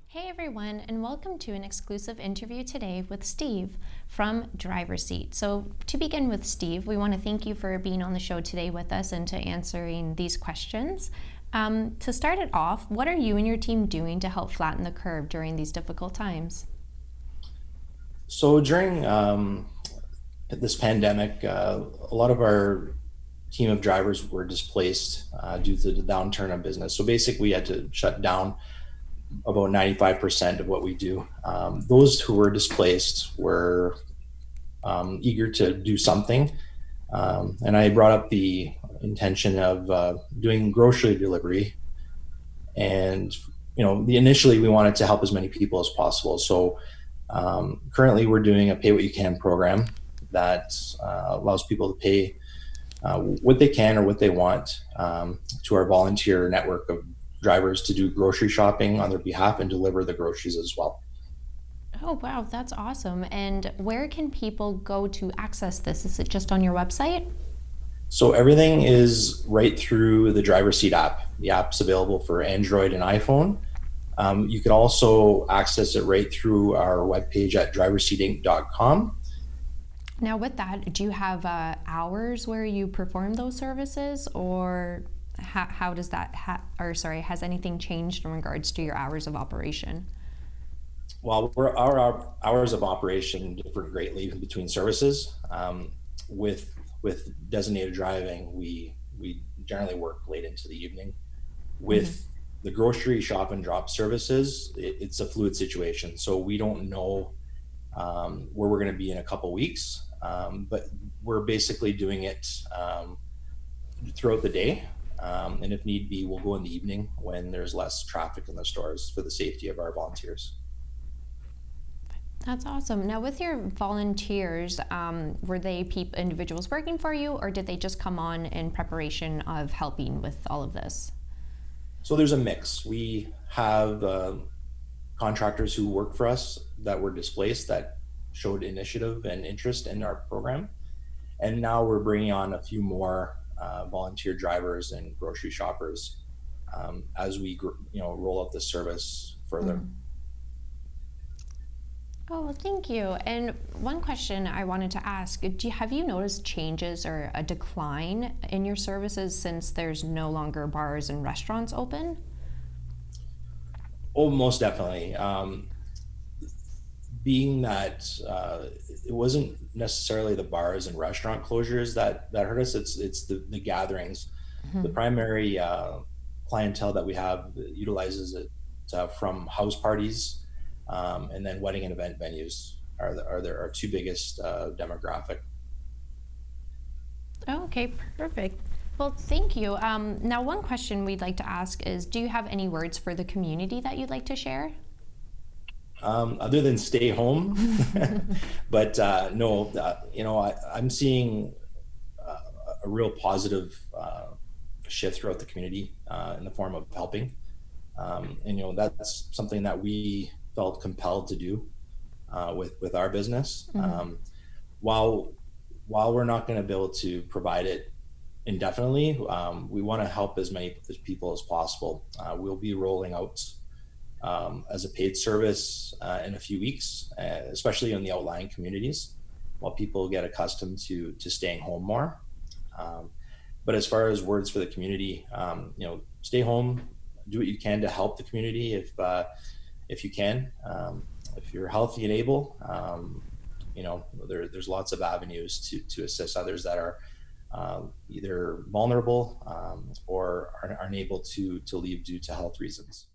Hey everyone, and welcome to an exclusive interview today with Steve from Driver's Seat. So to begin with, Steve, we want to thank you for being on the show today with us and to answering these questions. To start it off, what are you and your team doing to help flatten the curve during these difficult times? So during this pandemic, a lot of our team of drivers were displaced due to the downturn of business. So basically, we had to shut down about 95% of what we do. Those who were displaced were eager to do something. And I brought up the intention of doing grocery delivery. And, initially we wanted to help as many people as possible. So currently, we're doing a pay what you can program that allows people to pay what they can or what they want to our volunteer network of drivers to do grocery shopping on their behalf and deliver the groceries as well. Oh, wow, that's awesome. And where can people go to access this? Is it just on your website? So everything is right through the driver seat app. The app's available for Android and iPhone. You can also access it right through our webpage at driverseatinc.com. Now, with that, do you have hours where you perform those services, or how does that, has anything changed in regards to your hours of operation? While our hours of operation differ greatly between services, with designated driving, we generally work late into the evening. Mm-hmm. With the grocery shop and drop services, it's a fluid situation, so we don't know where we're going to be in a couple weeks. But we're basically doing it throughout the day. And if need be, we'll go in the evening when there's less traffic in the stores for the safety of our volunteers. That's awesome. Now, with your volunteers, were they individuals working for you, or did they just come on in preparation of helping with all of this? So there's a mix. We have contractors who work for us that were displaced that showed initiative and interest in our program. And now we're bringing on a few more volunteer drivers and grocery shoppers as we roll out the service further. Mm. Oh, well, thank you. And one question I wanted to ask, have you noticed changes or a decline in your services since there's no longer bars and restaurants open? Oh, most definitely. Being that it wasn't necessarily the bars and restaurant closures that hurt us. It's the gatherings. The Mhm. primary clientele that we have utilizes it from house parties, and then wedding and event venues are our two biggest demographic. Oh, okay, perfect. Well, thank you. Now, one question we'd like to ask is, do you have any words for the community that you'd like to share? Other than stay home, but no, I'm seeing uh, a real positive shift throughout the community in the form of helping. And that's something that we felt compelled to do with our business. Mhm. While while we're not going to be able to provide it indefinitely, we want to help as many people as possible. We'll be rolling out as a paid service in a few weeks, especially in the outlying communities, while people get accustomed to staying home more. Um, but as far as words for the community, stay home, do what you can to help the community if you can. If you're healthy and able, there's lots of avenues to assist others that are either vulnerable or are unable to leave due to health reasons.